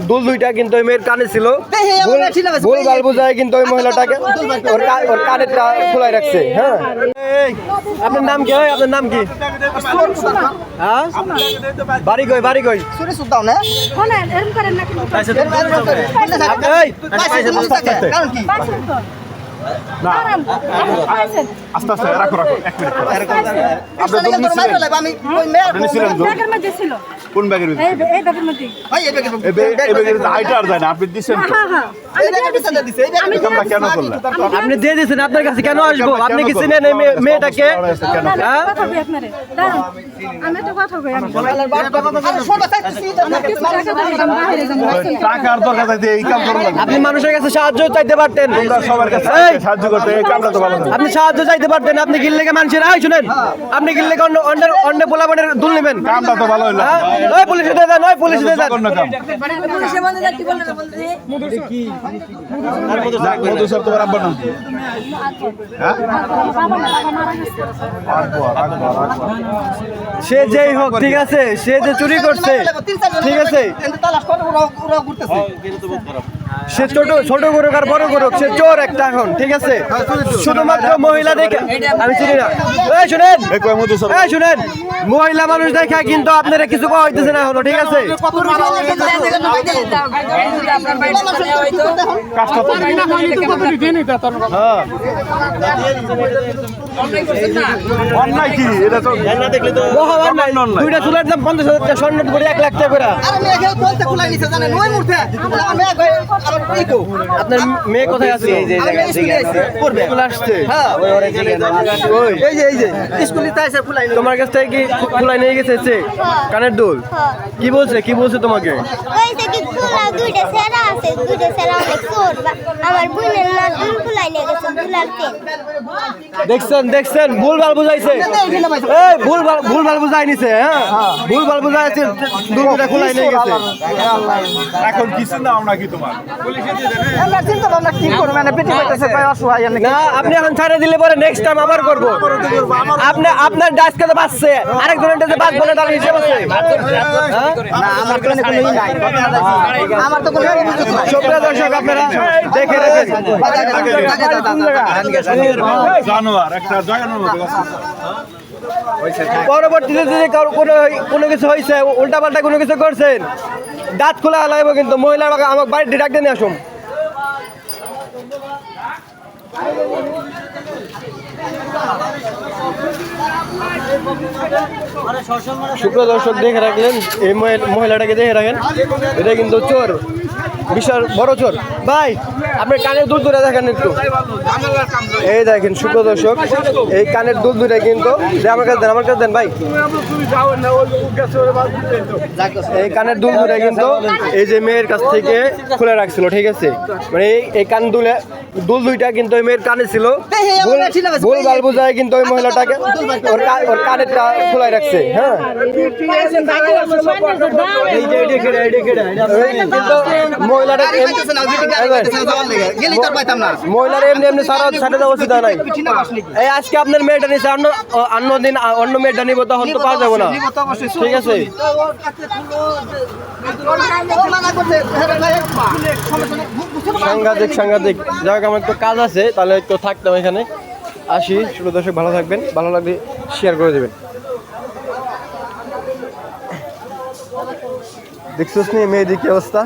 দুল দুইটা কিন্তু ওই মেয়ের কানে ছিল, ভুলভাল বুঝায় কিন্তু ওই মহিলাটাকে ওর কানেরটা খোলাই রাখছে। হ্যাঁ, আপনার নাম কি? আপনার নাম কি? হ্যাঁ, বাড়ি কই? বাড়ি কই? আস্তে আস্তে রাখো রাখো, 1 মিনিট। কোন ব্যাগের মধ্যে? আইটা আর যায় না, আপনি দিচ্ছেন তো? কেন করলেন? আপনি দিয়ে দিয়েছেন, আপনার কাছে কেন আসবো? আপনি কি চিনেন এই মেয়েটাকে? টাকার দরকার থাকতে এই কাম করলেন? আপনি মানুষের কাছে সাহায্য চাইতে পারতেন, সবার কাছে সাহায্য করতে, এই কামটা তো ভালো না। আপনি সাহায্য চাইতে পারতেন। আপনি গিল লেগে মানুষের শুনেন, আপনি গিল লেগে অন্য পোলাপানের দুল নেবেন, কামটা তো ভালো হইলো। নয় পুলিশে দিয়ে দেন, নয় পুলিশে দিয়ে দেন। মধু সব তোমার আব্বার নাম কি? সে যেই হোক, ঠিক আছে, সে যে চুরি করছে, ঠিক আছে, সে ছোট করুক আর বড় করুক, সে চোর একটা এখন, ঠিক আছে। শুধুমাত্র মহিলা দেখে আমি চিনি না। এই শুনেন, এই শুনেন, মহিলা মানুষ দেখা কিন্তু আপনারা কিছু পাওয়া হইতেছে না এখনো, ঠিক আছে। দুইটা চুলের দাম 50,000 টাকা, স্বর্ণ করে 1 লাখ টাকা করে। আপনার মেয়ে কোথায় আছে? তোমার কাছ থেকে কি খোলাই নিয়ে গেছে কানের দুল? কি বলছে? কি বলছে তোমাকে? দেখছেন, দেখছেন, ভুলভাল বুঝাইছে, ভুলভাল বুঝাই নিছে। হ্যাঁ, ভুলভাল বুঝাইছে, দুলটা খোলাই নিয়ে গেছে। এখন কিছু নাও নাকি তোমার? না, আপনি এখন ছাড়ে দিলে পরে নেক্সট টাইম আবার করবো। আপনার ডাস্কে তো বাঁচছে, আরেকজনের ডাস্কে বাঁচবো না, তার হিসেব আছে। সুপ্রিয় দর্শক, আপনারা দেখে রাখেন, জানোয়ার একটা জায়গার মতো। পরবর্তীতে যদি কোনো কিছু হয়েছে, উল্টাপাল্টা কোনো কিছু করছেন, দাঁত খোলা লাগবে কিন্তু। মহিলা আমার বাড়িতে ডাক দিয়ে আসুন। সুপ্রিয় দর্শক, দেখে রাখলেন, এই মহিলাটাকে দেখে রাখেন, এটা কিন্তু চোর, বিশাল বড় চোর। ভাই, আপনার কানের দুল দুটা দেখেন একটু, এই দেখেন সুপ্রিয় দর্শক, এই কানের দুল দুটা কিন্তু আমার কাছে দেন, আমার কাছে দেন ভাই। এই কানের দুল দুটা কিন্তু এই যে মেয়ের কাছ থেকে খুলে রাখছিল, ঠিক আছে। মানে এই কান দুল দুইটা কিন্তু ওই মেয়ের কানে ছিল, ভুলভাল বুঝায় কিন্তু ওই মহিলাটাকে ওর কানেরটা খোলাই রাখছে। হ্যাঁ, কিন্তু মহিলার এমনি এমনি সারা দেওয়া উচিত নাই। এই আজকে আপনার মেয়েটা নিচ্ছে, অন্য দিন অন্য মেয়েটা নিব, তখন তো পাওয়া যাবো না, ঠিক আছে। সাংঘাতিক সাংঘাতিক। যাই হোক, আমার একটু কাজ আছে, তাহলে একটু থাকতাম এখানে, আসি। ছোট দর্শক, ভালো থাকবেন, ভালো লাগলে শেয়ার করে দেবেন। দেখছিস নি মেয়েদের কি অবস্থা?